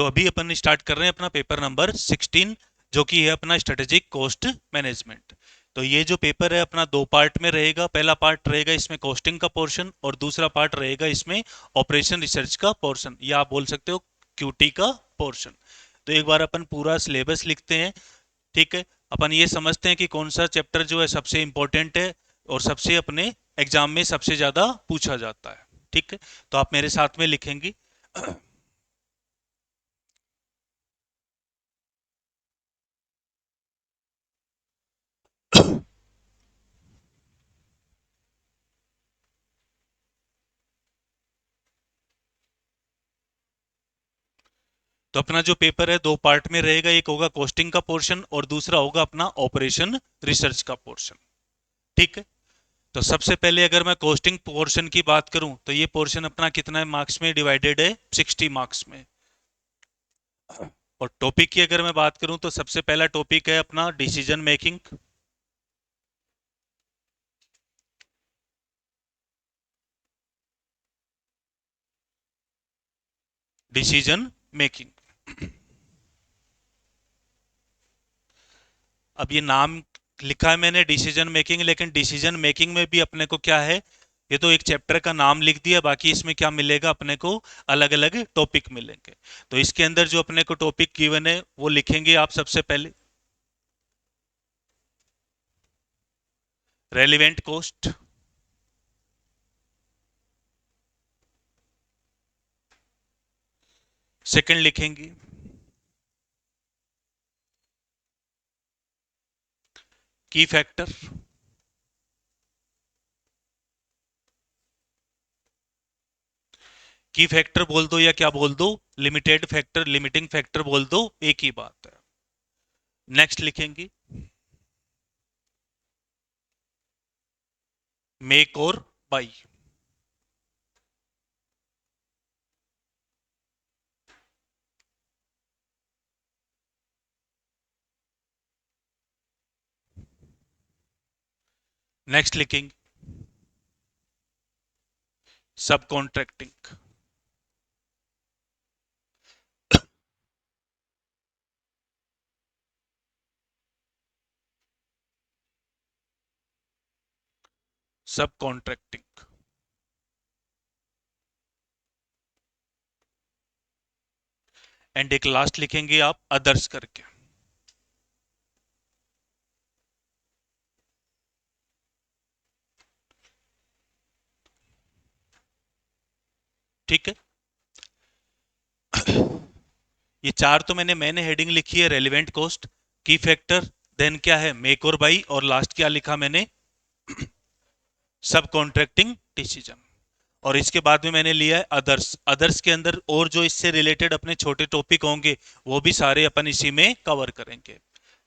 अभी अपन स्टार्ट कर रहे हैं अपना पेपर नंबर 16, जो कि है अपना स्ट्रेटेजिक कॉस्ट मैनेजमेंट। तो ये जो पेपर है अपना दो पार्ट में रहेगा। पहला पार्ट रहेगा इसमें कॉस्टिंग का पोर्शन, और दूसरा पार्ट रहेगा इसमें ऑपरेशन रिसर्च का पोर्शन, या आप बोल सकते हो क्यूटी का पोर्शन। तो एक बार अपन पूरा सिलेबस लिखते हैं। ठीक है, अपन ये समझते हैं कि कौन सा चैप्टर जो है सबसे इंपॉर्टेंट है और सबसे अपने एग्जाम में सबसे ज्यादा पूछा जाता है। ठीक है, तो आप मेरे साथ में लिखेंगे। तो अपना जो पेपर है दो पार्ट में रहेगा, एक होगा कॉस्टिंग का पोर्शन और दूसरा होगा अपना ऑपरेशन रिसर्च का पोर्शन। ठीक है, तो सबसे पहले अगर मैं कॉस्टिंग पोर्शन की बात करूं तो ये पोर्शन अपना कितना मार्क्स में डिवाइडेड है, 60 मार्क्स में। और टॉपिक की अगर मैं बात करूं तो सबसे पहला टॉपिक है अपना डिसीजन मेकिंग। डिसीजन मेकिंग, अब ये नाम लिखा है मैंने डिसीजन मेकिंग, लेकिन डिसीजन मेकिंग में भी अपने को क्या है, ये तो एक चैप्टर का नाम लिख दिया, बाकी इसमें क्या मिलेगा अपने को, अलग अलग टॉपिक मिलेंगे। तो इसके अंदर जो अपने को टॉपिक गिवन है वो लिखेंगे आप सबसे पहले। रेलिवेंट कॉस्ट, सेकंड लिखेंगे की फैक्टर, की फैक्टर बोल दो या क्या बोल दो, लिमिटेड फैक्टर, लिमिटिंग फैक्टर बोल दो, एक ही बात है। नेक्स्ट लिखेंगे मेक और बाई। नेक्स्ट लिखेंगे सब कॉन्ट्रैक्टिंग। सब कॉन्ट्रैक्टिंग, एंड एक लास्ट लिखेंगे आप अदर्स करके। ठीक है, ये चार तो मैंने हेडिंग लिखी है, रेलिवेंट कॉस्ट, की फैक्टर, देन क्या है मेक और बाई, और लास्ट क्या लिखा मैंने, सब कॉन्ट्रैक्टिंग डिसीजन। और इसके बाद में मैंने लिया है अदर्स। अदर्स के अंदर और जो इससे रिलेटेड अपने छोटे टॉपिक होंगे वो भी सारे अपन इसी में कवर करेंगे।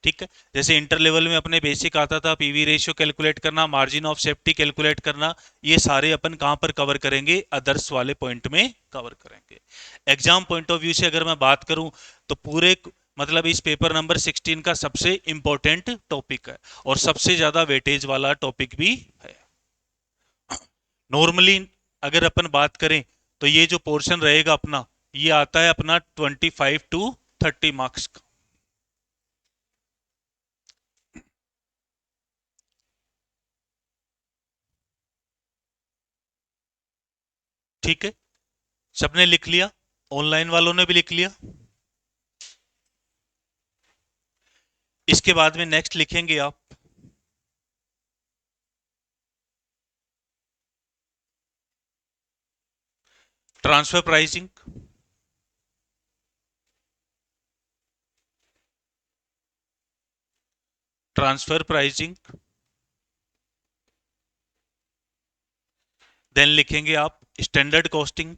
ठीक है, जैसे इंटर लेवल में अपने बेसिक आता था पीवी रेशियो कैलकुलेट करना, मार्जिन ऑफ सेफ्टी कैलकुलेट करना, ये सारे अपन कहां पर कवर करेंगे, अदर्स वाले पॉइंट में कवर करेंगे। एग्जाम पॉइंट ऑफ व्यू से अगर मैं बात करूं तो पूरे मतलब इस पेपर नंबर 16 का सबसे इंपॉर्टेंट टॉपिक है और सबसे ज्यादा वेटेज वाला टॉपिक भी है। नॉर्मली अगर अपन बात करें तो ये जो पोर्शन रहेगा अपना, ये आता है अपना 25 to 30 मार्क्स का। ठीक है, सबने लिख लिया, ऑनलाइन वालों ने भी लिख लिया। इसके बाद में नेक्स्ट लिखेंगे आप transfer pricing. Transfer pricing, then लिखेंगे आप स्टैंडर्ड कॉस्टिंग।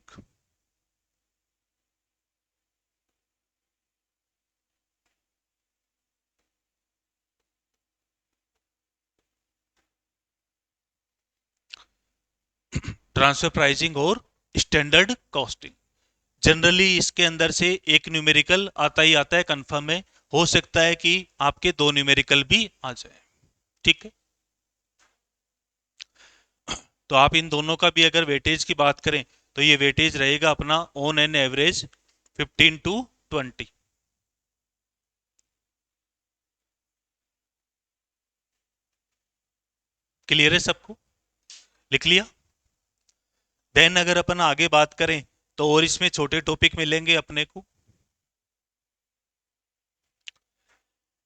ट्रांसफर प्राइसिंग और स्टैंडर्ड कॉस्टिंग, जनरली इसके अंदर से एक न्यूमेरिकल आता ही आता है, कंफर्म है। हो सकता है कि आपके दो न्यूमेरिकल भी आ जाए। ठीक है, तो आप इन दोनों का भी अगर वेटेज की बात करें तो ये वेटेज रहेगा अपना on an average 15 to 20। Clear है सबको? लिख लिया? देन अगर अपन आगे बात करें तो और इसमें छोटे टॉपिक मिलेंगे अपने को।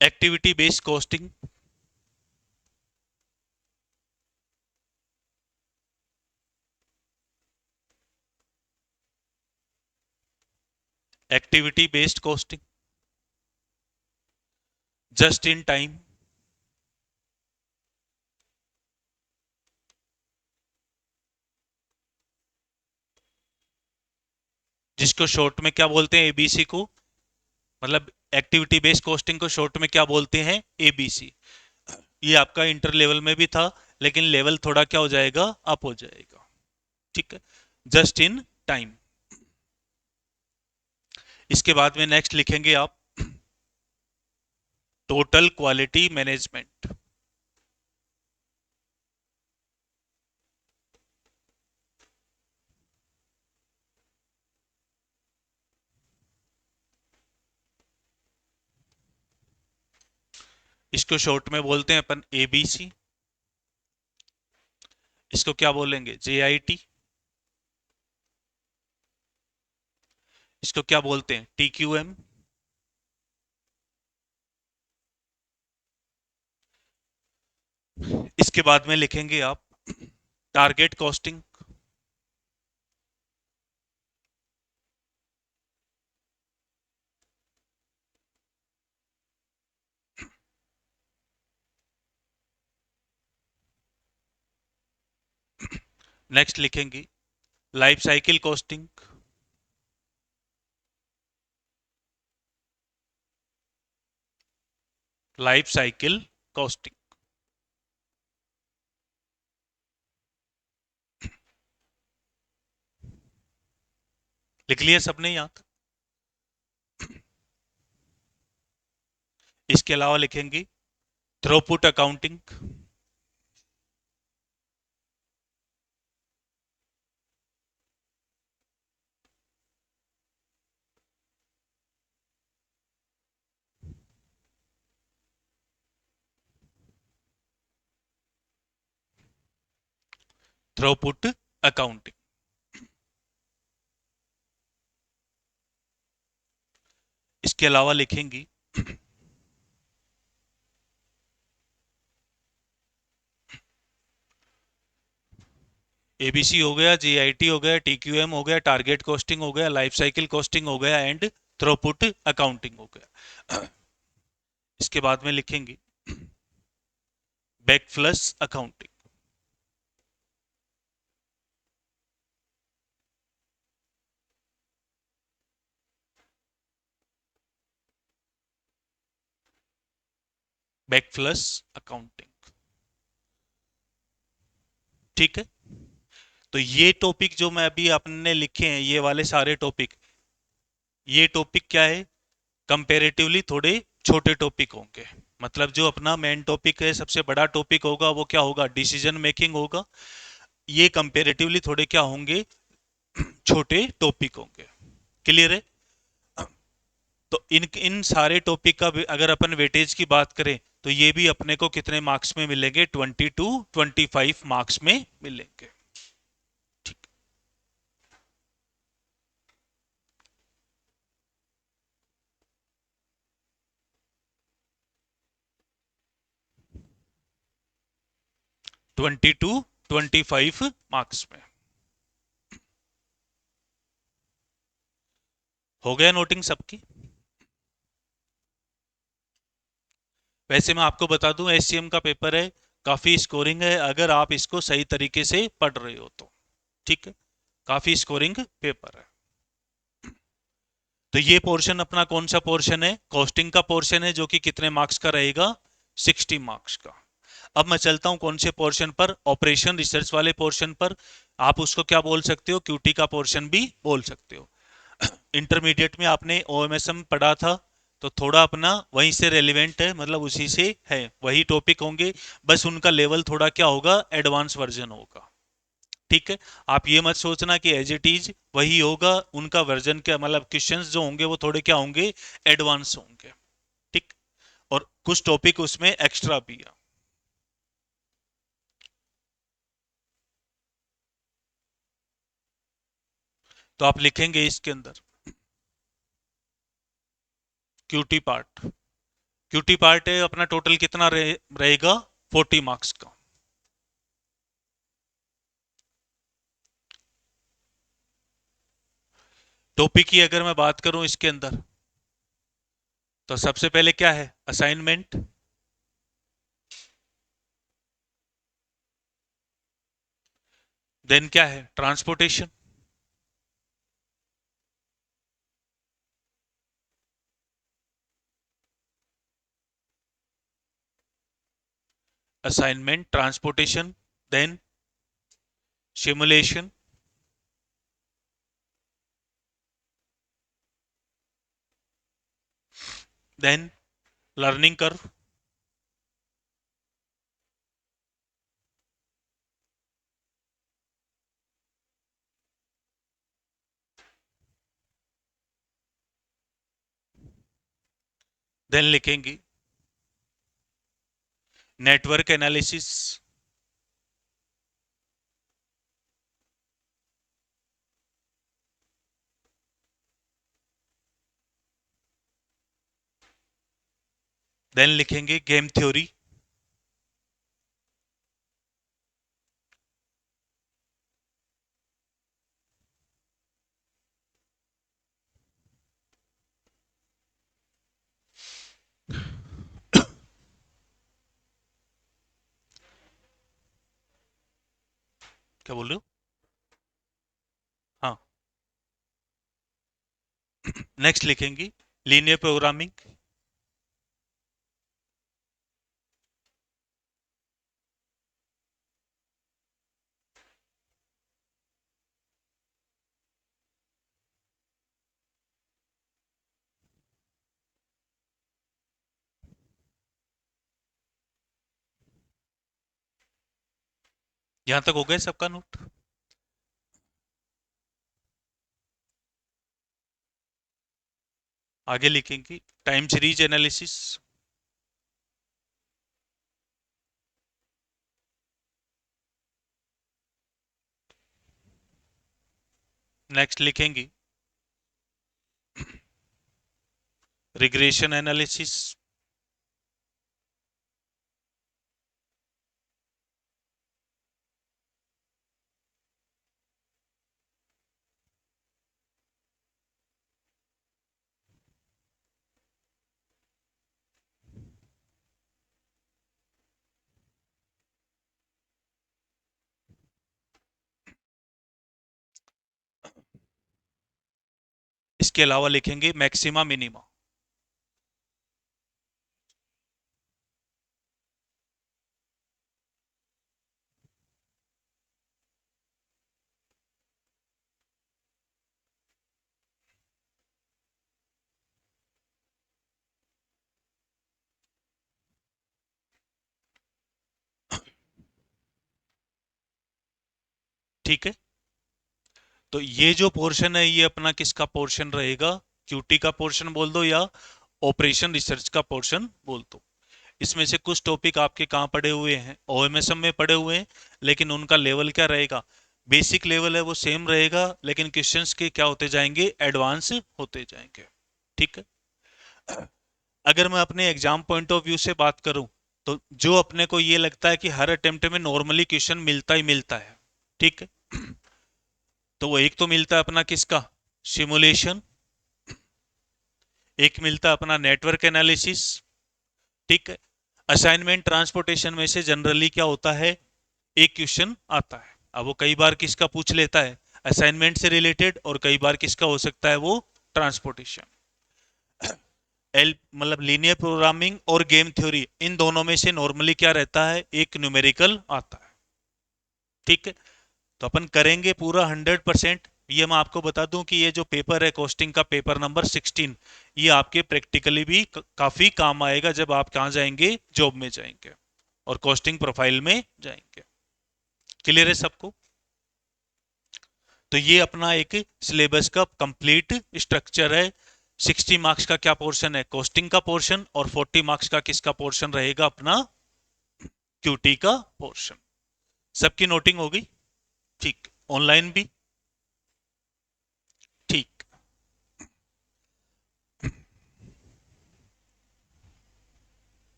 Activity based costing, activity based costing, just in time, जिसको शॉर्ट में क्या बोलते हैं, एबीसी को, मतलब एक्टिविटी बेस्ड कॉस्टिंग को शॉर्ट में क्या बोलते हैं, एबीसी। ये आपका इंटर लेवल में भी था, लेकिन लेवल थोड़ा क्या हो जाएगा, अप हो जाएगा। ठीक है, जस्ट इन टाइम। इसके बाद में नेक्स्ट लिखेंगे आप टोटल क्वालिटी मैनेजमेंट। इसको शॉर्ट में बोलते हैं अपन एबीसी। इसको क्या बोलेंगे, जेआईटी। इसको क्या बोलते हैं, टीक्यूएम। इसके बाद में लिखेंगे आप टारगेट कॉस्टिंग। नेक्स्ट लिखेंगे life cycle costing. Life cycle costing. लिख लिया सबने याद? इसके अलावा लिखेंगे थ्रोपुट अकाउंटिंग। Throughput accounting. इसके अलावा लिखेंगी एबीसी हो गया, जीआईटी हो गया, टीक्यूएम हो गया, टारगेट कॉस्टिंग हो गया, लाइफ साइकिल कॉस्टिंग हो गया एंड थ्रोपुट अकाउंटिंग हो गया। इसके बाद में लिखेंगे बैकफ्लस अकाउंटिंग। बैकफ्लस अकाउंटिंग। ठीक है, तो ये टॉपिक जो मैं अभी आपने लिखे हैं, ये वाले सारे टॉपिक, ये टॉपिक क्या है, कंपेरेटिवली थोड़े छोटे टॉपिक होंगे। मतलब जो अपना मेन टॉपिक है, सबसे बड़ा टॉपिक होगा, वो क्या होगा, डिसीजन मेकिंग होगा। ये कंपेरेटिवली थोड़े क्या होंगे, छोटे टॉपिक होंगे। क्लियर है? तो इन इन सारे टॉपिक का अगर अपन वेटेज की बात करें तो ये भी अपने को कितने मार्क्स में मिलेंगे, 20 to 25 मार्क्स में मिलेंगे। ठीक, 20 to 25 मार्क्स में। हो गया नोटिंग सबकी? वैसे मैं आपको बता दूं, एससीएम का पेपर है, काफी स्कोरिंग है अगर आप इसको सही तरीके से पढ़ रहे हो तो। ठीक है, काफी स्कोरिंग पेपर है। तो ये पोर्शन अपना कौन सा पोर्शन है, कॉस्टिंग का पोर्शन है, जो कि कितने मार्क्स का रहेगा, 60 मार्क्स का। अब मैं चलता हूं कौन से पोर्शन पर, ऑपरेशन रिसर्च वाले पोर्शन पर। आप उसको क्या बोल सकते हो, क्यूटी का पोर्शन भी बोल सकते हो। इंटरमीडिएट में आपने ओएमएसएम पढ़ा था, तो थोड़ा अपना वहीं से रेलिवेंट है, मतलब उसी से है, वही टॉपिक होंगे, बस उनका लेवल थोड़ा क्या होगा, एडवांस वर्जन होगा। ठीक है। आप ये मत सोचना कि एज इट इज वही होगा, उनका वर्जन क्या, मतलब क्वेश्चंस जो होंगे वो थोड़े क्या होंगे, एडवांस होंगे। ठीक। और कुछ टॉपिक उसमें एक्स्ट्रा भी है। तो आप लिखेंगे इसके अंदर क्यूटी पार्ट। क्यूटी पार्ट है अपना, टोटल कितना रहेगा, 40 मार्क्स का। टॉपिक की अगर मैं बात करूं इसके अंदर, तो सबसे पहले क्या है, असाइनमेंट। देन क्या है, transportation. Assignment, transportation, then simulation, then learning curve, then लिखेंगे नेटवर्क एनालिसिस, देन लिखेंगे गेम थ्योरी। क्या बोल रहे हो? हाँ। नेक्स्ट लिखेंगे लीनियर प्रोग्रामिंग। यहां तक हो गए सबका नोट? आगे लिखेंगे टाइम सीरीज एनालिसिस। नेक्स्ट लिखेंगे रिग्रेशन एनालिसिस। इसके अलावा लिखेंगे मैक्सिमा मिनिमा। ठीक है। तो ये जो पोर्शन है ये अपना किसका पोर्शन रहेगा, क्यूटी का पोर्शन बोल दो या ऑपरेशन रिसर्च का पोर्शन बोल दो। इसमें से कुछ टॉपिक आपके कहाँ पड़े हुए हैं, ओएमएसएम में पड़े हुए हैं, लेकिन उनका लेवल क्या रहेगा, बेसिक लेवल है वो सेम रहेगा, लेकिन क्वेश्चंस के क्या होते जाएंगे, एडवांस होते जाएंगे। ठीक है। अगर मैं अपने एग्जाम पॉइंट ऑफ व्यू से बात करूं, तो जो अपने को ये लगता है कि हर अटेम्प्ट में नॉर्मली क्वेश्चन मिलता ही मिलता है। ठीक है। तो वो एक तो मिलता है अपना किसका, सिमुलेशन। एक मिलता है अपना नेटवर्क एनालिसिस। ठीक है। असाइनमेंट ट्रांसपोर्टेशन में से जनरली क्या होता है, एक क्वेश्चन आता है। अब वो कई बार किसका पूछ लेता है, असाइनमेंट से रिलेटेड, और कई बार किसका हो सकता है वो, ट्रांसपोर्टेशन। एल मतलब लीनियर प्रोग्रामिंग और गेम थ्योरी, इन दोनों में से नॉर्मली क्या रहता है, एक न्यूमेरिकल आता है। ठीक है। तो अपन करेंगे पूरा 100%। ये मैं आपको बता दूं कि ये जो पेपर है कॉस्टिंग का, पेपर नंबर 16, ये आपके प्रैक्टिकली भी काफी काम आएगा जब आप कहाँ जाएंगे, जॉब में जाएंगे और कॉस्टिंग प्रोफाइल में जाएंगे। क्लियर है सबको? तो ये अपना एक सिलेबस का कंप्लीट स्ट्रक्चर है। 60 मार्क्स का क्या पोर्शन है, कॉस्टिंग का पोर्शन, और 40 मार्क्स का किसका पोर्शन रहेगा, अपना क्यूटी का पोर्शन। सबकी नोटिंग होगी? ठीक, ऑनलाइन भी? ठीक।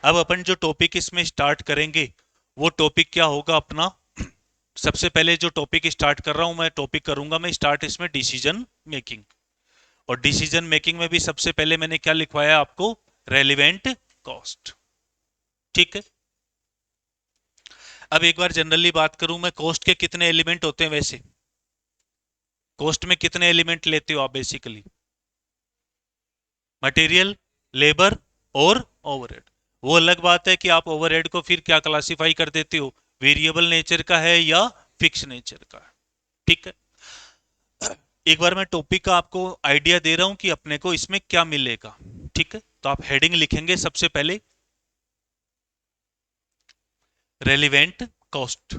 अब अपन जो टॉपिक इसमें स्टार्ट करेंगे वो टॉपिक क्या होगा अपना, सबसे पहले जो टॉपिक स्टार्ट कर रहा हूं मैं, टॉपिक करूंगा मैं स्टार्ट इसमें डिसीजन मेकिंग। और डिसीजन मेकिंग में भी सबसे पहले मैंने क्या लिखवाया आपको, रेलिवेंट कॉस्ट। ठीक है। अब एक बार जनरली बात करूं मैं, कॉस्ट के कितने एलिमेंट होते हैं वैसे, कॉस्ट में कितने एलिमेंट लेते हो आप बेसिकली, मटेरियल, लेबर और ओवरहेड। वो अलग बात है कि आप ओवरहेड को फिर क्या क्लासिफाई कर देते हो, वेरिएबल नेचर का है या फिक्स नेचर का है। ठीक है। एक बार मैं टॉपिक का आपको आइडिया दे रहा हूं कि अपने को इसमें क्या मिलेगा। ठीक है, तो आप हेडिंग लिखेंगे सबसे पहले, रेलिवेंट कॉस्ट।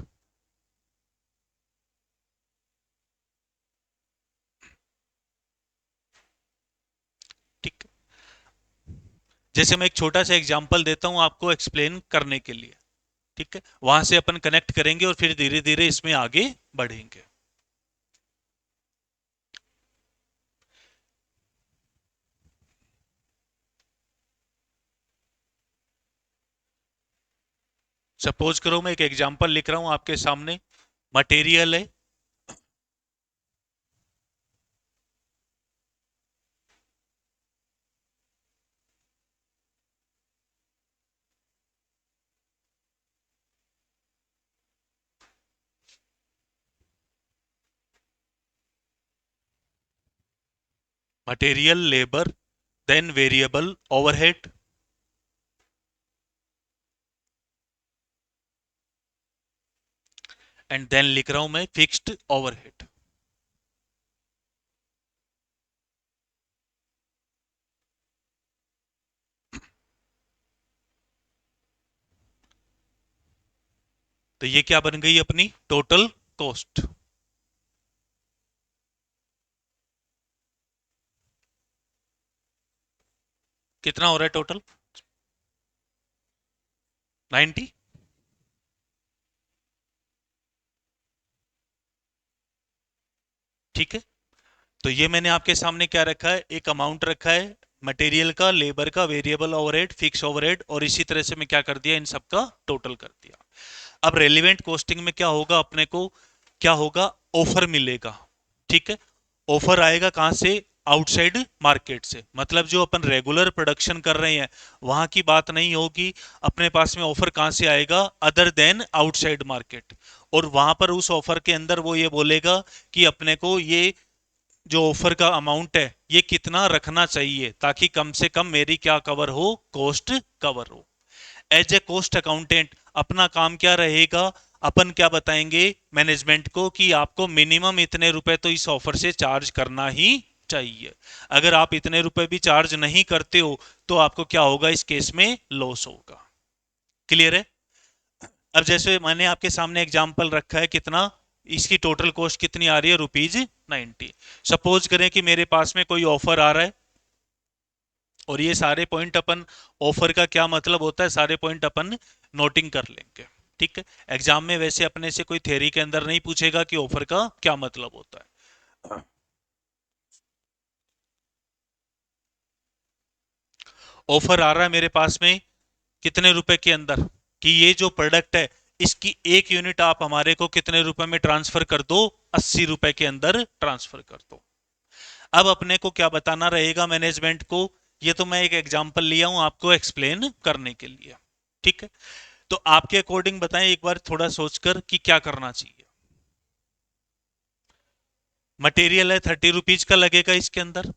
ठीक। जैसे मैं एक छोटा सा एग्जांपल देता हूं आपको एक्सप्लेन करने के लिए। ठीक है, वहां से अपन कनेक्ट करेंगे और फिर धीरे धीरे इसमें आगे बढ़ेंगे। सपोज करो मैं एक एग्जांपल लिख रहा हूं आपके सामने, मटेरियल है, material, labour, then variable overhead, and then लिख रहा हूं मैं फिक्स्ड ओवरहेड। तो ये क्या बन गई अपनी टोटल कॉस्ट। कितना हो रहा है टोटल, 90। ठीक है, तो ये मैंने आपके सामने क्या रखा है, एक अमाउंट रखा है मटेरियल का, लेबर का, वेरिएबल ओवरहेड, फिक्स ओवरहेड, और इसी तरह से मैं क्या कर दिया, इन सब का टोटल कर दिया। अब रेलिवेंट कॉस्टिंग में क्या होगा अपने को, क्या होगा, ऑफर मिलेगा। ठीक है, ऑफर आएगा कहां से, आउटसाइड मार्केट से, मतलब जो अपन रेगुलर प्रोडक्शन कर रहे हैं वहां की बात नहीं होगी। अपने पास में ऑफर कहां से आएगा, अदर देन आउटसाइड मार्केट। और वहां पर उस ऑफर के अंदर वो ये बोलेगा कि अपने को ये जो ऑफर का अमाउंट है ये कितना रखना चाहिए, ताकि कम से कम मेरी क्या कवर हो, कॉस्ट कवर हो। एज ए कॉस्ट अकाउंटेंट अपना काम क्या रहेगा, अपन क्या बताएंगे मैनेजमेंट को कि आपको मिनिमम इतने रुपए तो इस ऑफर से चार्ज करना ही चाहिए। अगर आप इतने रुपए भी चार्ज नहीं करते हो तो आपको क्या होगा, इस केस में लॉस होगा। क्लियर है। अब जैसे मैंने आपके सामने एग्जांपल रखा है, कितना इसकी टोटल कॉस्ट कितनी आ रही है, ₹90। सपोज करें कि मेरे पास में कोई ऑफर आ रहा है, और ये सारे पॉइंट अपन, ऑफर का क्या मतलब होता है, सारे पॉइंट अपन नोटिंग कर लेंगे। ठीक है, एग्जाम में वैसे अपने से कोई थ्योरी के अंदर नहीं पूछेगा कि ऑफर का क्या मतलब होता है। ऑफर आ रहा है मेरे पास में कितने रुपए के अंदर, कि ये जो प्रोडक्ट है इसकी एक यूनिट आप हमारे को कितने रुपए में ट्रांसफर कर दो, ₹80 के अंदर ट्रांसफर कर दो। अब अपने को क्या बताना रहेगा मैनेजमेंट को, ये तो मैं एक एग्जांपल लिया हूं आपको एक्सप्लेन करने के लिए। ठीक है, तो आपके अकॉर्डिंग बताएं एक बार थोड़ा सोचकर कि क्या करना चाहिए। मटेरियल है ₹30 का लगेगा इसके अंदर,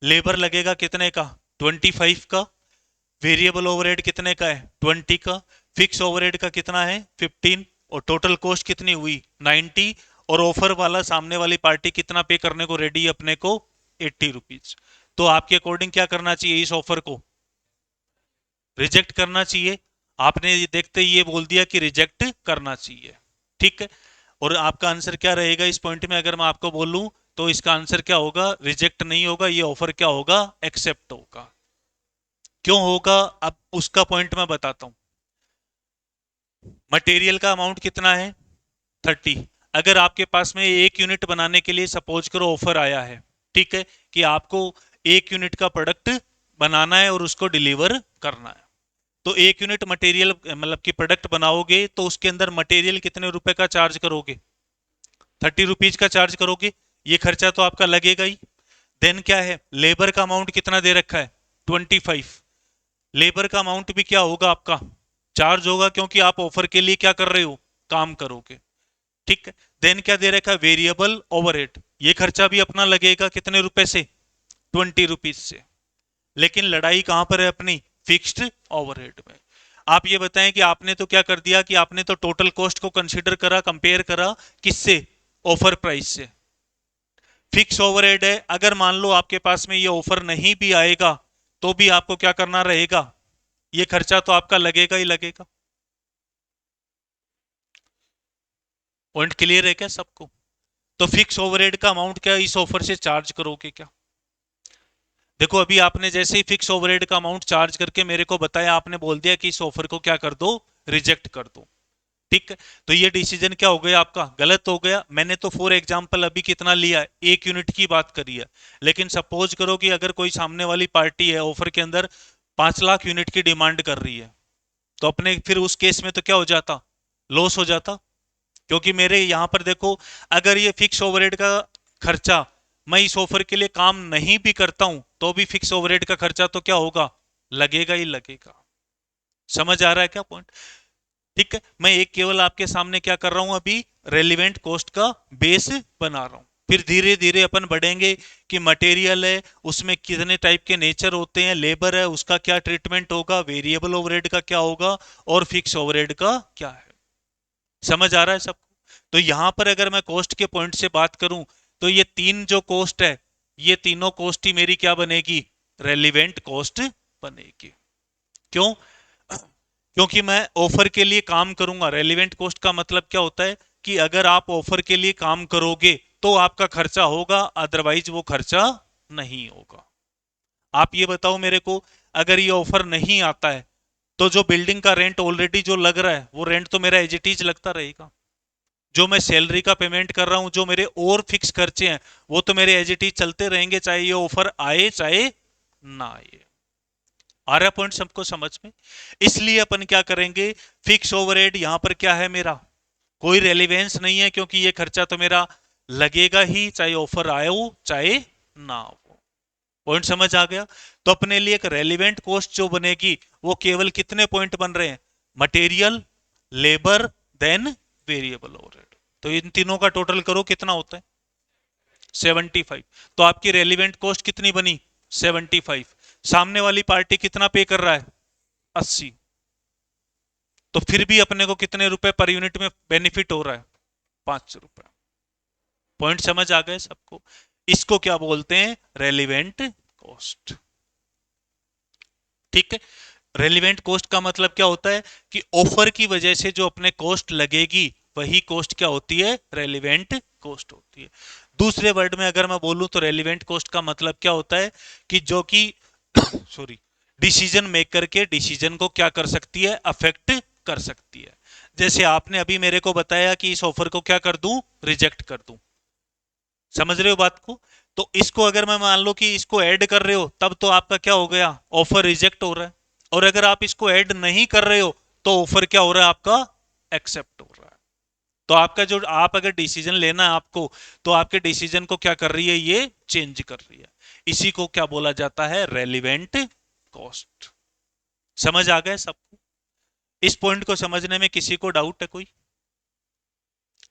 लेबर लगेगा कितने का, 25 का, वेरिएबल ओवरहेड कितने का है, 20 का, फिक्स ओवरहेड का कितना है, 15, और टोटल कॉस्ट कितनी हुई, 90। और ऑफर वाला सामने वाली पार्टी कितना पे करने को रेडी है अपने को, ₹80। तो आपके अकॉर्डिंग क्या करना चाहिए, इस ऑफर को रिजेक्ट करना चाहिए। आपने देखते ही ये बोल दिया कि रिजेक्ट करना चाहिए। ठीक है, और आपका आंसर क्या रहेगा इस पॉइंट में अगर मैं आपको बोलूं, तो इसका आंसर क्या होगा? रिजेक्ट नहीं होगा, ये ऑफर क्या होगा? एक्सेप्ट होगा। क्यों होगा? अब उसका पॉइंट मैं बताता हूं। मटेरियल का अमाउंट कितना है? 30। अगर आपके पास में एक यूनिट बनाने के लिए सपोज करो ऑफर आया है, ठीक है, कि आपको एक यूनिट का प्रोडक्ट बनाना है और उसको डिलीवर करना है। तो एक यूनिट मटेरियल मतलब कि प्रोडक्ट बनाओगे तो उसके अंदर मटेरियल कितने रुपए का चार्ज करोगे? 30 रुपीज का चार्ज करोगे। ये खर्चा तो आपका लगेगा ही। देन क्या है? लेबर का अमाउंट कितना दे रखा है? 25। लेबर का अमाउंट भी क्या होगा आपका? चार्ज होगा, क्योंकि आप ऑफर के लिए क्या कर रहे हो? काम करोगे। ठीक है। देन क्या दे रखा है? Variable overhead. ये खर्चा भी अपना लगेगा कितने रुपए से? 20 रुपीज से। लेकिन लड़ाई कहां पर है अपनी? फिक्स्ड ओवरहेड में। आप ये बताएं कि आपने तो क्या कर दिया कि आपने तो टोटल कॉस्ट को कंसीडर करा, कंपेयर करा किससे? ऑफर प्राइस से। फिक्स ओवरहेड है, अगर मान लो आपके पास में ये ऑफर नहीं भी आएगा तो भी आपको क्या करना रहेगा? ये खर्चा तो आपका लगेगा ही लगेगा। पॉइंट क्लियर है क्या सबको? तो फिक्स ओवरहेड का अमाउंट क्या इस ऑफर से चार्ज करोगे क्या? देखो अभी आपने जैसे ही फिक्स ओवरहेड का अमाउंट चार्ज करके मेरे को बताया, आपने बोल दिया कि इस ऑफर को क्या कर दो? रिजेक्ट कर दो। ठीक है। तो ये डिसीजन क्या हो गया आपका? गलत हो गया। मैंने तो फॉर एग्जांपल अभी कितना लिया है? एक यूनिट की बात करी है। लेकिन सपोज करो कि अगर कोई सामने वाली पार्टी है ऑफर के अंदर 5 लाख यूनिट की डिमांड कर रही है, तो अपने फिर उस केस में तो क्या हो जाता? लॉस हो जाता। क्योंकि मेरे यहां पर देखो, अगर ये फिक्स ओवरहेड का खर्चा मैं इस ऑफर के लिए काम नहीं भी करता हूं तो भी फिक्स ओवरहेड का खर्चा तो क्या होगा? लगेगा ही लगेगा। समझ आ रहा है क्या पॉइंट? ठीक है। मैं एक केवल आपके सामने क्या कर रहा हूं अभी? रेलिवेंट कॉस्ट का बेस बना रहा हूं। फिर धीरे धीरे अपन बढ़ेंगे कि मटेरियल है उसमें कितने टाइप के नेचर होते हैं, लेबर है उसका क्या ट्रीटमेंट होगा, वेरिएबल ओवरहेड का क्या होगा, और फिक्स ओवरहेड का क्या है। समझ आ रहा है सबको? तो यहां पर अगर मैं कॉस्ट के पॉइंट से बात करूं, तो ये तीन जो कॉस्ट है, ये तीनों कॉस्ट ही मेरी क्या बनेगी? रेलिवेंट कॉस्ट बनेगी। क्यों? क्योंकि मैं ऑफर के लिए काम करूंगा। रेलिवेंट कॉस्ट का मतलब क्या होता है कि अगर आप ऑफर के लिए काम करोगे तो आपका खर्चा होगा, अदरवाइज वो खर्चा नहीं होगा। आप ये बताओ मेरे को, अगर ये ऑफर नहीं आता है तो जो बिल्डिंग का रेंट ऑलरेडी जो लग रहा है वो रेंट तो मेरा एज इट इज लगता रहेगा। जो मैं सैलरी का पेमेंट कर रहा हूं, जो मेरे और फिक्स खर्चे हैं, वो तो मेरे एज इट इज चलते रहेंगे, चाहे ये ऑफर आए चाहे ना आए। आ रहा पॉइंट सबको समझ में? इसलिए अपन क्या करेंगे? फिक्स ओवरहेड यहां पर क्या है मेरा? कोई रेलिवेंस नहीं है, क्योंकि ये खर्चा तो मेरा लगेगा ही, चाहे ऑफर आए हो चाहे ना हो। पॉइंट समझ आ गया? तो अपने लिए एक रेलिवेंट कॉस्ट जो बनेगी वो केवल कितने पॉइंट बन रहे हैं? Material, labour, then variable overhead. तो इन तीनों का टोटल करो कितना होता है? 75। तो आपकी रेलिवेंट कॉस्ट कितनी बनी? 75। सामने वाली पार्टी कितना पे कर रहा है? 80। तो फिर भी अपने को कितने रुपए पर यूनिट में बेनिफिट हो रहा है? 5 रुपए। पॉइंट समझ आ गए सबको? इसको क्या बोलते हैं? Relevant cost. ठीक है। रेलिवेंट कॉस्ट का मतलब क्या होता है कि ऑफर की वजह से जो अपने कॉस्ट लगेगी वही कॉस्ट क्या होती है? रेलिवेंट कॉस्ट होती है। दूसरे वर्ड में अगर मैं बोलूं तो रेलिवेंट कॉस्ट का मतलब क्या होता है कि जो कि सॉरी, डिसीजन मेकर के डिसीजन को क्या कर सकती है? अफेक्ट कर सकती है। जैसे आपने अभी मेरे को बताया कि इस ऑफर को क्या कर दूं? रिजेक्ट कर दूं। समझ रहे हो बात को? तो इसको अगर मैं मान लो कि इसको ऐड कर रहे हो, तब तो आपका क्या हो गया? ऑफर रिजेक्ट हो रहा है। और अगर आप इसको ऐड नहीं कर रहे हो तो ऑफर क्या हो रहा है आपका? एक्सेप्ट हो रहा है। तो आपका जो आप अगर डिसीजन लेना है आपको, तो आपके डिसीजन को क्या कर रही है? ये चेंज कर रही है। इसी को क्या बोला जाता है? Relevant cost. समझ आ गए सबको? इस पॉइंट को समझने में किसी को डाउट है कोई?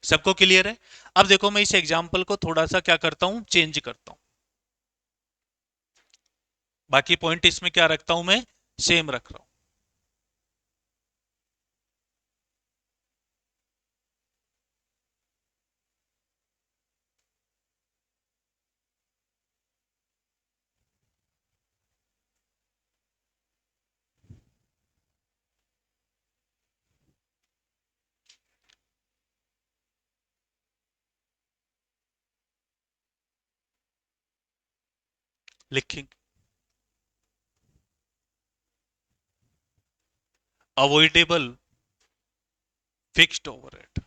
सबको क्लियर है? अब देखो मैं इस एग्जांपल को थोड़ा सा क्या करता हूं? चेंज करता हूं। बाकी पॉइंट इसमें क्या रखता हूं मैं? सेम रख रहा हूं। लिखेंगे अवॉइडेबल फिक्स्ड ओवरहेड।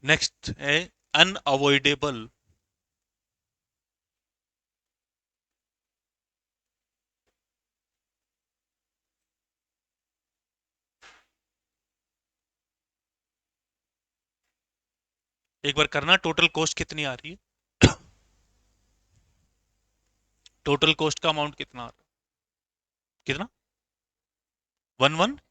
नेक्स्ट है अनअवॉइडेबल एक बार करना टोटल कॉस्ट कितनी आ रही है टोटल कॉस्ट का अमाउंट कितना आ रहा है कितना 113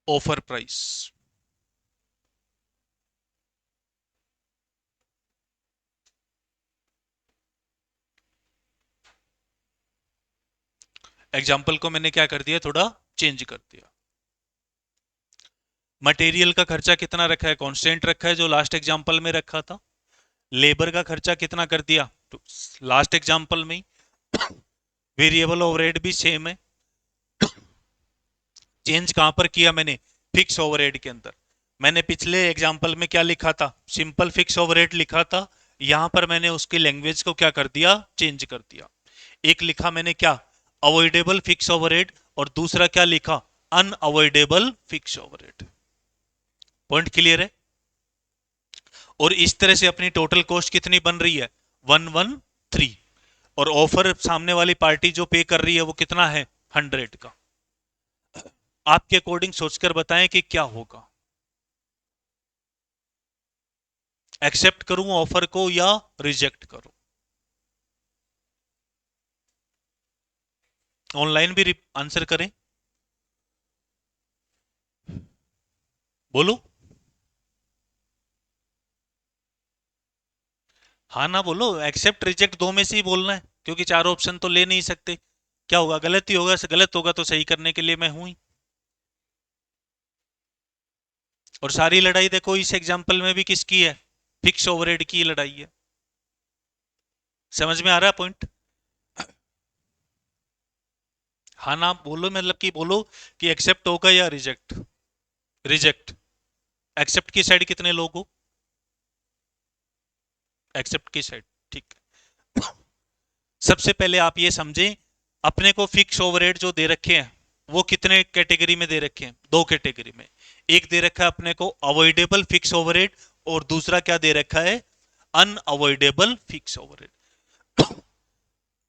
ऑफर प्राइस। एग्जाम्पल को मैंने क्या कर दिया थोड़ा चेंज कर दिया। मटेरियल का खर्चा कितना रखा है कांस्टेंट रखा है जो लास्ट एग्जाम्पल में रखा था। लेबर का खर्चा कितना कर दिया तो लास्ट एग्जाम्पल में ही। वेरिएबल ओवरहेड भी सेम है। चेंज कहां पर किया मैंने फिक्स ओवरहेड के अंदर। मैंने पिछले एग्जाम्पल में क्या लिखा था सिंपल फिक्स ओवरहेड लिखा था। यहां पर मैंने उसकी लैंग्वेज को क्या कर दिया चेंज कर दिया। एक लिखा मैंने क्या अवॉइडेबल फिक्स ओवरहेड और दूसरा क्या लिखा unavoidable fix overhead. Point clear है। और इस तरह से अपनी टोटल कॉस्ट कितनी बन रही है 113 और ऑफर सामने वाली पार्टी जो पे कर रही है वो कितना है 100 का। आपके अकॉर्डिंग सोचकर बताएं कि क्या होगा। एक्सेप्ट करूं ऑफर को या रिजेक्ट करूं। ऑनलाइन भी आंसर करें बोलो। हाँ ना बोलो एक्सेप्ट रिजेक्ट दो में से ही बोलना है क्योंकि चार ऑप्शन तो ले नहीं सकते। क्या होगा गलत ही होगा गलत होगा तो सही करने के लिए मैं हूं ही। और सारी लड़ाई देखो इस एग्जाम्पल में भी किसकी है फिक्स ओवरहेड की लड़ाई है। समझ में आ रहा है पॉइंट। हाँ ना बोलो मतलब कि बोलो कि एक्सेप्ट होगा या रिजेक्ट। रिजेक्ट। एक्सेप्ट की साइड कितने लोग हो एक्सेप्ट की साइड ठीक है। सबसे पहले आप ये समझें अपने को फिक्स ओवरहेड जो दे रखे हैं वो कितने कैटेगरी में दे रखे हैं दो कैटेगरी में। एक दे रखा है अपने को अवॉइडेबल फिक्स ओवरहेड और दूसरा क्या दे रखा है अनअवॉइडेबल फिक्स ओवरहेड।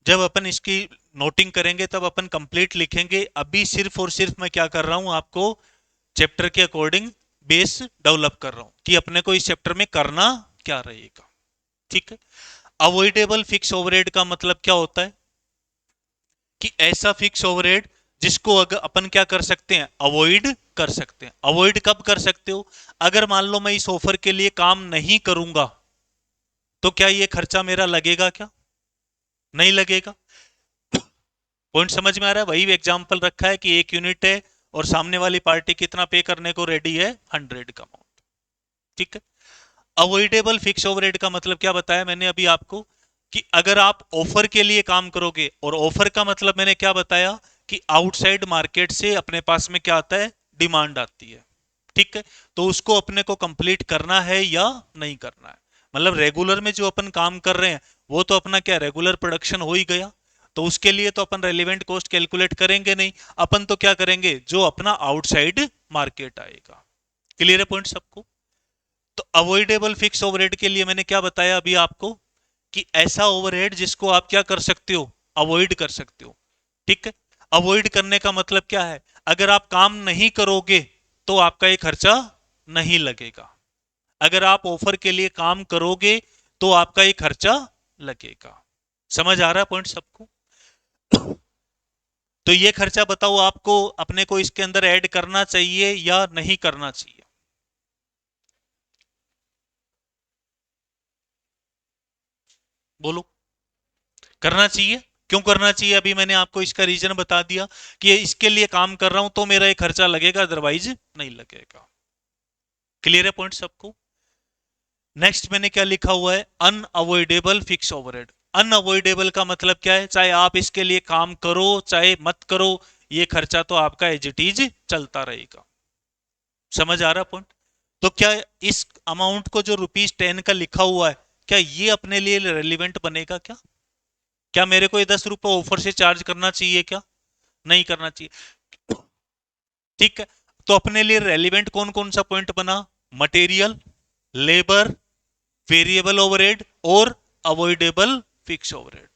जब अपन इसकी नोटिंग करेंगे तब अपन कंप्लीट लिखेंगे। अभी सिर्फ और सिर्फ मैं क्या कर रहा हूं आपको चैप्टर के अकॉर्डिंग बेस डेवलप कर रहा हूं कि अपने को इस चैप्टर में करना क्या रहेगा। ठीक है। अवॉइडेबल फिक्स ओवरहेड का मतलब क्या होता है कि ऐसा फिक्स ओवरहेड जिसको अगर अपन क्या कर सकते हैं अवॉइड कर सकते हैं। अवॉइड कब कर सकते हो अगर मान लो मैं इस ऑफर के लिए काम नहीं करूंगा तो क्या ये खर्चा मेरा लगेगा क्या नहीं लगेगा। पॉइंट समझ में आ रहा है। वही एग्जांपल रखा है कि एक यूनिट है और सामने वाली पार्टी कितना पे करने को रेडी है 100 का अमाउंट। ठीक है। अवॉइडेबल फिक्स ओवरहेड का मतलब क्या बताया मैंने अभी आपको कि अगर आप ऑफर के लिए काम करोगे और ऑफर का मतलब मैंने क्या बताया कि आउटसाइड मार्केट से अपने पास में क्या आता है डिमांड आती है। ठीक है। तो उसको अपने को कंप्लीट करना है या नहीं करना है। मतलब रेगुलर में जो अपन काम कर रहे हैं वो तो अपना क्या रेगुलर प्रोडक्शन हो ही गया। तो उसके लिए तो अपन रेलिवेंट कॉस्ट कैलकुलेट करेंगे नहीं। अपन तो क्या करेंगे जो अपना आउटसाइड मार्केट आएगा। क्लियर है पॉइंट सबको। तो अवॉइडेबल फिक्स ओवरहेड के लिए मैंने क्या बताया अभी आपको कि ऐसा ओवरहेड जिसको आप क्या कर सकते हो अवॉइड कर सकते हो। ठीक है। अवॉइड करने का मतलब क्या है अगर आप काम नहीं करोगे तो आपका ये खर्चा नहीं लगेगा। अगर आप ऑफर के लिए काम करोगे तो आपका ये खर्चा लगेगा। समझ आ रहा है पॉइंट सबको। तो ये खर्चा बताओ आपको अपने को इसके अंदर ऐड करना चाहिए या नहीं करना चाहिए। बोलो, करना चाहिए? क्यों करना चाहिए? अभी मैंने आपको इसका रीजन बता दिया कि इसके लिए काम कर रहा हूं तो मेरा ये खर्चा लगेगा, अदरवाइज नहीं लगेगा। क्लियर है पॉइंट सबको? नेक्स्ट मैंने क्या लिखा हुआ है, अनअवॉइडेबल फिक्स ओवरहेड। अनअवॉइडेबल का मतलब क्या है, चाहे आप इसके लिए काम करो चाहे मत करो, ये खर्चा तो आपका एज इट इज चलता रहेगा। समझ आ रहा पॉइंट? तो क्या इस अमाउंट को जो ₹10 का लिखा हुआ है, क्या ये अपने लिए रेलिवेंट बनेगा क्या? क्या मेरे को ये 10 रुपए ऑफर से चार्ज करना चाहिए क्या? नहीं करना चाहिए। ठीक है, तो अपने लिए रेलिवेंट कौन कौन सा पॉइंट बना? मटेरियल, लेबर, वेरिएबल ओवरहेड और अवॉइडेबल फिक्स ओवरहेड।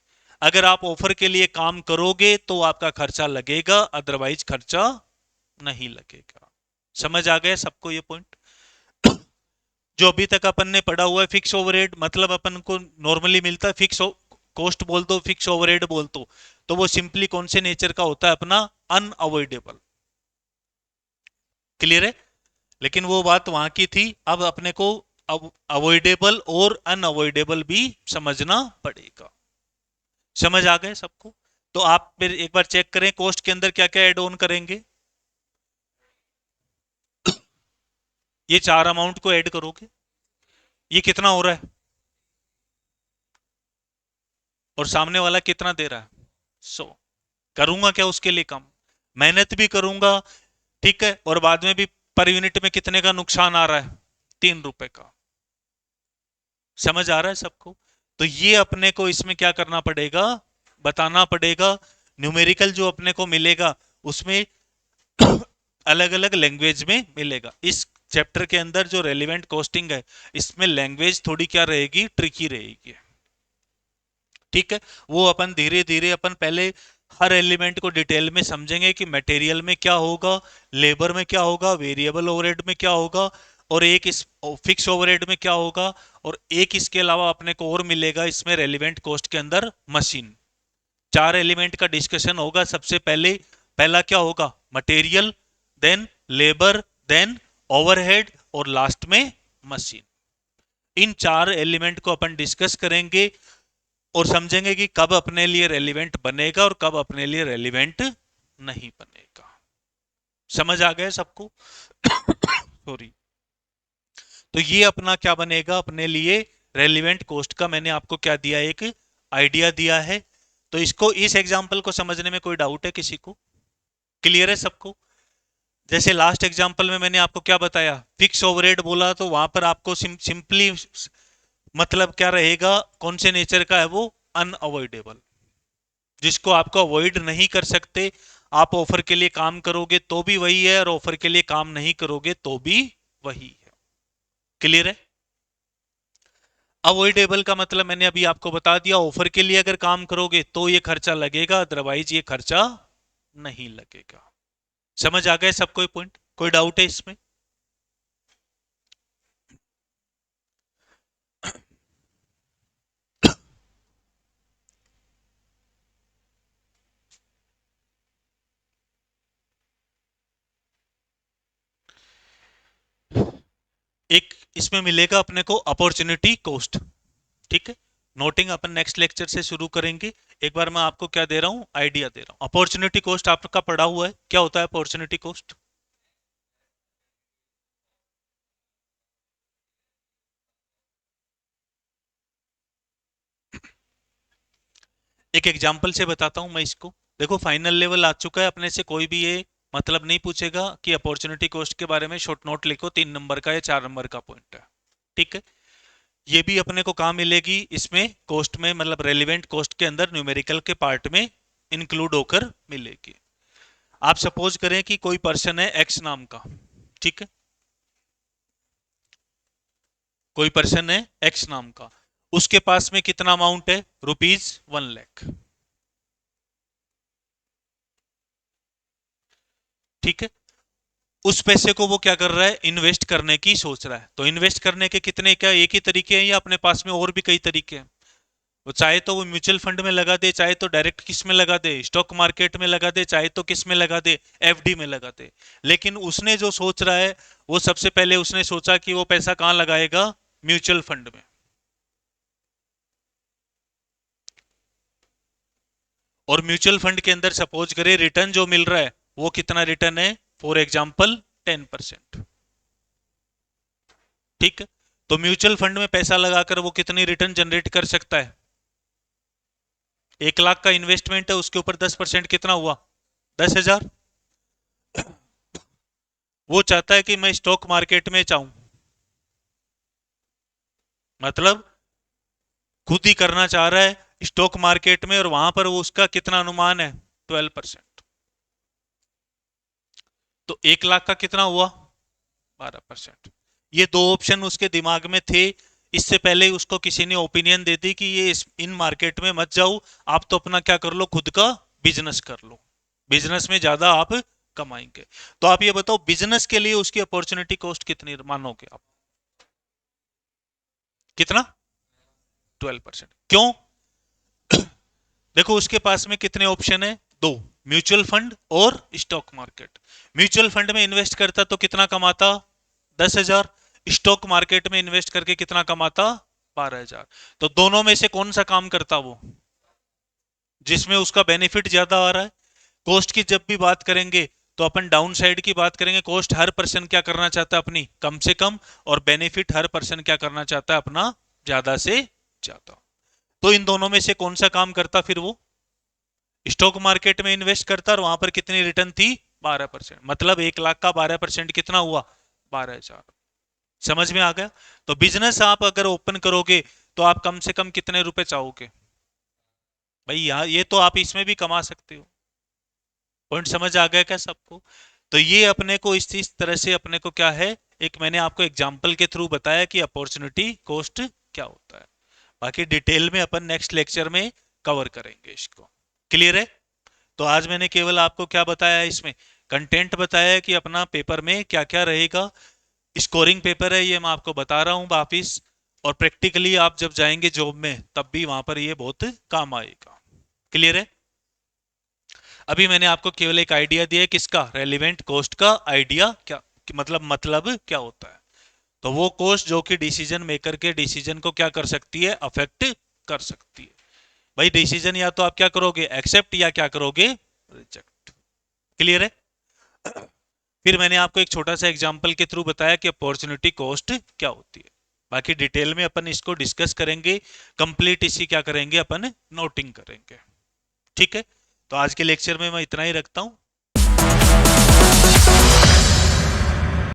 अगर आप ऑफर के लिए काम करोगे तो आपका खर्चा लगेगा, अदरवाइज खर्चा नहीं लगेगा। समझ आ गया सबको ये पॉइंट? जो अभी तक अपन ने पढ़ा हुआ है फिक्स ओवरहेड, मतलब अपन को नॉर्मली मिलता है फिक्स कॉस्ट बोल दो, फिक्स ओवरहेड बोल दो, तो वो सिंपली कौन से नेचर का होता है अपना? अनअवॉइडेबल। क्लियर है? लेकिन वो बात वहां की थी, अब अपने को अब अवॉइडेबल और अनअवॉइडेबल भी समझना पड़ेगा। समझ आ गए सबको? तो आप फिर एक बार चेक करें कॉस्ट के अंदर क्या क्या ऐड ऑन करेंगे। ये चार अमाउंट को ऐड करोगे, ये कितना हो रहा है, और सामने वाला कितना दे रहा है? 100। करूंगा क्या उसके लिए काम? मेहनत भी करूंगा, ठीक है, और बाद में भी पर यूनिट में कितने का नुकसान आ रहा है? 3 रुपए का। समझ आ रहा है सबको? तो ये अपने को इसमें क्या करना पड़ेगा, बताना पड़ेगा। न्यूमेरिकल जो अपने को मिलेगा उसमें अलग अलग लैंग्वेज में मिलेगा। इस चैप्टर के अंदर जो रेलिवेंट कॉस्टिंग है, इसमें लैंग्वेज थोड़ी क्या रहेगी, ट्रिकी रहेगी। ठीक है, वो अपन धीरे धीरे अपन पहले हर एलिमेंट को डिटेल में समझेंगे कि मटेरियल में क्या होगा, लेबर में क्या होगा, वेरिएबल ओवरहेड में क्या होगा, और एक इस फिक्स ओवरहेड में क्या होगा, और एक इसके अलावा अपने को और मिलेगा इसमें रेलिवेंट कॉस्ट के अंदर, मशीन। चार एलिमेंट का डिस्कशन होगा। सबसे पहले पहला क्या होगा, material, then labour, then overhead, और लास्ट में मशीन। इन चार एलिमेंट को अपन डिस्कस करेंगे और समझेंगे कि कब अपने लिए रेलिवेंट बनेगा और कब अपने लिए रेलिवेंट नहीं बनेगा। समझ आ गया सबको? सॉरी। तो ये अपना क्या बनेगा अपने लिए, रेलिवेंट कॉस्ट का मैंने आपको क्या दिया, एक आइडिया दिया है। तो इसको, इस एग्जांपल को समझने में कोई डाउट है किसी को? क्लियर है सबको? जैसे लास्ट एग्जांपल में मैंने आपको क्या बताया, फिक्स ओवरहेड बोला, तो वहां पर आपको सिंपली मतलब क्या रहेगा, कौन से नेचर का है वो, अनअवॉइडेबल, जिसको आपको अवॉइड नहीं कर सकते। आप ऑफर के लिए काम करोगे तो भी वही है, और ऑफर के लिए काम नहीं करोगे तो भी वही है। क्लियर है? अवॉइडेबल का मतलब मैंने अभी आपको बता दिया, ऑफर के लिए अगर काम करोगे तो ये खर्चा लगेगा, अदरवाइज ये खर्चा नहीं लगेगा। समझ आ गए सबको पॉइंट? कोई डाउट है इसमें? एक इसमें मिलेगा अपने को अपॉर्चुनिटी कॉस्ट। ठीक है, नोटिंग अपन नेक्स्ट लेक्चर से शुरू करेंगे। एक बार मैं आपको क्या दे रहा हूं, आइडिया दे रहा हूं। अपॉर्चुनिटी कॉस्ट आपका पढ़ा हुआ है, क्या होता है अपॉर्चुनिटी कॉस्ट? एक एग्जाम्पल से बताता हूं मैं इसको। देखो फाइनल लेवल आ चुका है, अपने से कोई भी ये मतलब नहीं पूछेगा कि अपॉर्चुनिटी कॉस्ट के बारे में शॉर्ट नोट लिखो, 3 नंबर का या 4 नंबर का पॉइंट है। ठीक है, ये भी अपने को कहाँ मिलेगी, इसमें कॉस्ट में, मतलब रेलिवेंट कॉस्ट के अंदर न्यूमेरिकल के पार्ट में इंक्लूड होकर मिलेगी। आप सपोज करें कि कोई पर्सन है एक्स नाम का, ठीक है, कोई पर्सन है एक्स नाम का, उसके पास में कितना अमाउंट है, ₹1,00,000। ठीक है, उस पैसे को वो क्या कर रहा है, इन्वेस्ट करने की सोच रहा है। तो इन्वेस्ट करने के कितने, क्या एक ही तरीके हैं या अपने पास में और भी कई तरीके हैं? वो चाहे तो वो म्यूचुअल फंड में लगा दे, चाहे तो डायरेक्ट किस में लगा दे, स्टॉक मार्केट में लगा दे, चाहे तो किस में लगा दे, एफडी में लगा दे। लेकिन उसने जो सोच रहा है, वो सबसे पहले उसने सोचा कि वो पैसा कहां लगाएगा, म्यूचुअल फंड में। और म्यूचुअल फंड के अंदर सपोज करें रिटर्न जो मिल रहा है वो कितना रिटर्न है, फॉर एग्जाम्पल 10%। ठीक है, तो म्यूचुअल फंड में पैसा लगाकर वो कितनी रिटर्न जनरेट कर सकता है? 1 लाख का इन्वेस्टमेंट है, उसके ऊपर 10% कितना हुआ? 10,000। वो चाहता है कि मैं स्टॉक मार्केट में चाहूं, मतलब खुद ही करना चाह रहा है स्टॉक मार्केट में, और वहां पर वो उसका कितना अनुमान है? 12%। तो 1 लाख का कितना हुआ? 12%। ये दो ऑप्शन उसके दिमाग में थे, इससे पहले उसको किसी ने ओपिनियन दे दी कि ये इन मार्केट में मत जाओ, आप तो अपना क्या कर लो, खुद का बिजनेस कर लो, बिजनेस में ज्यादा आप कमाएंगे। तो आप ये बताओ बिजनेस के लिए उसकी अपॉर्चुनिटी कॉस्ट कितनी मानोगे आप? कितना? 12%। क्यों? देखो उसके पास में कितने ऑप्शन है? दो, म्यूचुअल फंड और स्टॉक मार्केट। म्यूचुअल फंड में इन्वेस्ट करता तो कितना कमाता? 10,000। स्टॉक मार्केट में इन्वेस्ट करके कितना कमाता? 12,000। तो दोनों में से कौन सा काम करता वो, जिसमें उसका बेनिफिट ज्यादा आ रहा है? कॉस्ट की जब भी बात करेंगे तो अपन डाउन साइड की बात करेंगे, कॉस्ट हर पर्सन क्या करना चाहता है अपनी कम से कम, और बेनिफिट हर पर्सन क्या करना चाहता है अपना ज्यादा से ज्यादा। तो इन दोनों में से कौन सा काम करता फिर वो? स्टॉक मार्केट में इन्वेस्ट करता, और वहां पर कितनी रिटर्न थी? 12%। मतलब 1 लाख का 12% कितना हुआ? 12,000। समझ में आ गया? तो बिजनेस आप अगर ओपन करोगे तो आप कम से कम कितने रुपए चाहोगे भाई? यहाँ ये तो आप इसमें भी कमा सकते हो। पॉइंट समझ आ गया क्या सबको? तो ये अपने को इस तरह से अपने को क्या है, एक मैंने आपको एग्जाम्पल के थ्रू बताया कि अपॉर्चुनिटी कॉस्ट क्या होता है। बाकी डिटेल में अपन नेक्स्ट लेक्चर में कवर करेंगे इसको। क्लियर है? तो आज मैंने केवल आपको क्या बताया, इसमें कंटेंट बताया कि अपना पेपर में क्या क्या रहेगा। स्कोरिंग पेपर है ये, मैं आपको बता रहा हूँ वापिस, और प्रैक्टिकली आप जब जाएंगे जॉब में तब भी वहां पर ये बहुत काम आएगा। क्लियर है? अभी मैंने आपको केवल एक आइडिया दिया है, किसका? रेलिवेंट कॉस्ट का आइडिया क्या मतलब क्या होता है। तो वो कॉस्ट जो कि डिसीजन मेकर के डिसीजन को क्या कर सकती है, अफेक्ट कर सकती है। भाई डिसीजन या तो आप क्या करोगे, एक्सेप्ट, या क्या करोगे, रिजेक्ट। क्लियर है? फिर मैंने आपको एक छोटा सा एग्जांपल के थ्रू बताया कि अपॉर्चुनिटी कॉस्ट क्या होती है। बाकी डिटेल में अपन इसको डिस्कस करेंगे, कंप्लीट इसी क्या करेंगे अपन, नोटिंग करेंगे। ठीक है? तो आज के लेक्चर में मैं इतना ही रखता हूं।